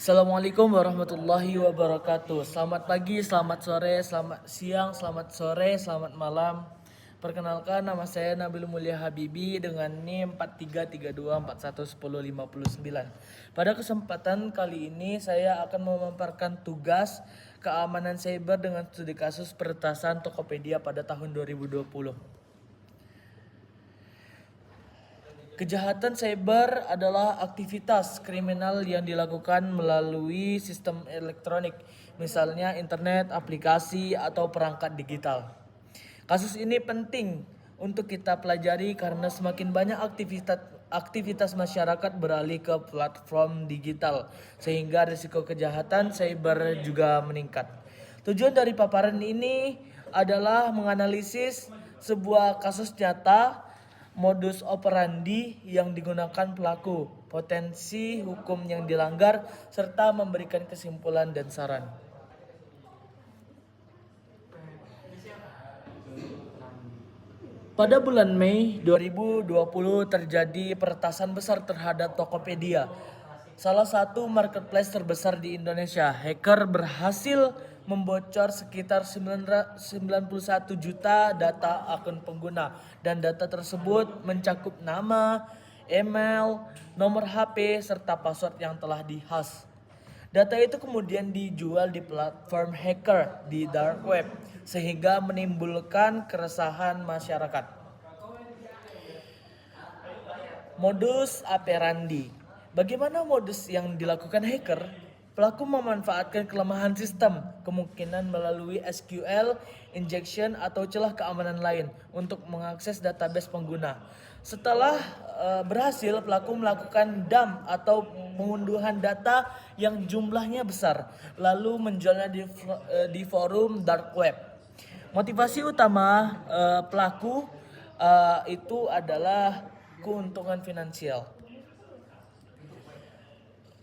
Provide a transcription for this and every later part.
Assalamualaikum warahmatullahi wabarakatuh. Selamat pagi, selamat sore, selamat siang, selamat sore, selamat malam. Perkenalkan, nama saya Nabil Mulia Habibi dengan NIM 4332411059. Pada kesempatan kali ini saya akan memaparkan tugas keamanan cyber dengan studi kasus peretasan Tokopedia pada tahun 2020. Kejahatan cyber adalah aktivitas kriminal yang dilakukan melalui sistem elektronik, misalnya internet, aplikasi, atau perangkat digital. Kasus ini penting untuk kita pelajari karena semakin banyak aktivitas masyarakat beralih ke platform digital, sehingga risiko kejahatan cyber juga meningkat. Tujuan dari paparan ini adalah menganalisis sebuah kasus nyata, modus operandi yang digunakan pelaku, potensi hukum yang dilanggar, serta memberikan kesimpulan dan saran. Pada bulan Mei 2020 terjadi peretasan besar terhadap Tokopedia, salah satu marketplace terbesar di Indonesia. Hacker berhasil membocor sekitar 91 juta data akun pengguna, dan data tersebut mencakup nama, email, nomor HP, serta password yang telah dihash. Data itu kemudian dijual di platform hacker di dark web, sehingga menimbulkan keresahan masyarakat. Modus operandi. Bagaimana modus yang dilakukan hacker? Pelaku memanfaatkan kelemahan sistem, kemungkinan melalui SQL injection atau celah keamanan lain untuk mengakses database pengguna. Setelah berhasil, pelaku melakukan dump atau pengunduhan data yang jumlahnya besar, lalu menjualnya di forum dark web. Motivasi utama pelaku itu adalah keuntungan finansial.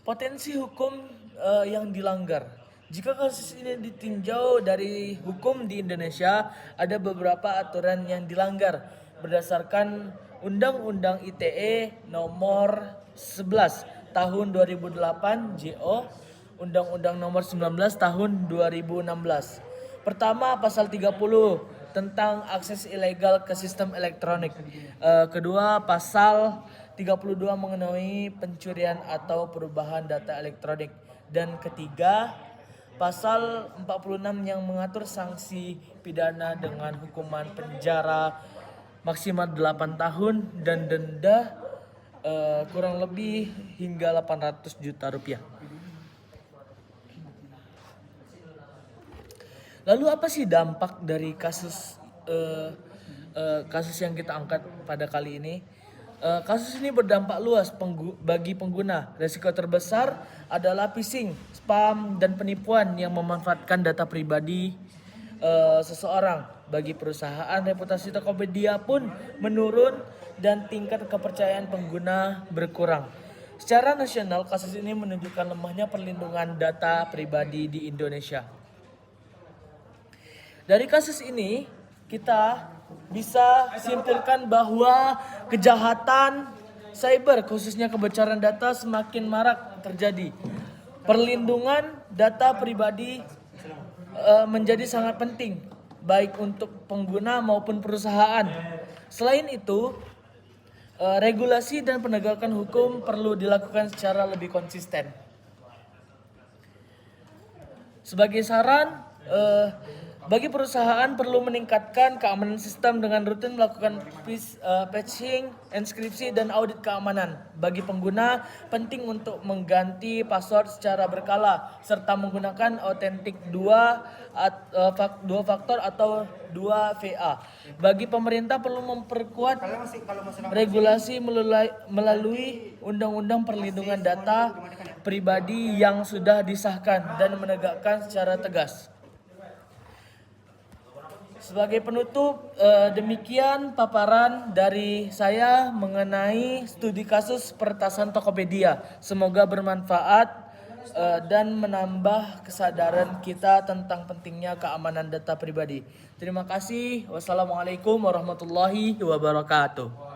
Potensi hukum yang dilanggar. Jika kasus ini ditinjau dari hukum di Indonesia, ada beberapa aturan yang dilanggar berdasarkan Undang-Undang ITE nomor 11 tahun 2008 JO, Undang-Undang nomor 19 tahun 2016. Pertama, pasal 30 tentang akses ilegal ke sistem elektronik. Kedua, pasal 32 mengenai pencurian atau perubahan data elektronik. Dan ketiga, pasal 46 yang mengatur sanksi pidana dengan hukuman penjara maksimal 8 tahun dan denda kurang lebih hingga 800 juta rupiah. Lalu apa sih dampak dari kasus yang kita angkat pada kali ini? Kasus ini berdampak luas bagi pengguna. Risiko terbesar adalah phishing, spam, dan penipuan yang memanfaatkan data pribadi seseorang. Bagi perusahaan, reputasi Tokopedia pun menurun dan tingkat kepercayaan pengguna berkurang. Secara nasional, kasus ini menunjukkan lemahnya perlindungan data pribadi di Indonesia. Dari kasus ini, kita bisa simpulkan bahwa kejahatan cyber, khususnya kebocoran data, semakin marak terjadi. Perlindungan data pribadi menjadi sangat penting, baik untuk pengguna maupun perusahaan. Selain itu, regulasi dan penegakan hukum perlu dilakukan secara lebih konsisten. Sebagai saran, bagi perusahaan perlu meningkatkan keamanan sistem dengan rutin melakukan patching, enkripsi, dan audit keamanan. Bagi pengguna, penting untuk mengganti password secara berkala serta menggunakan autentik dua faktor atau 2FA. Bagi pemerintah perlu memperkuat regulasi melalui Undang-Undang Perlindungan Data Pribadi yang sudah disahkan dan menegakkan secara tegas. Sebagai penutup, demikian paparan dari saya mengenai studi kasus peretasan Tokopedia. Semoga bermanfaat dan menambah kesadaran kita tentang pentingnya keamanan data pribadi. Terima kasih. Wassalamualaikum warahmatullahi wabarakatuh.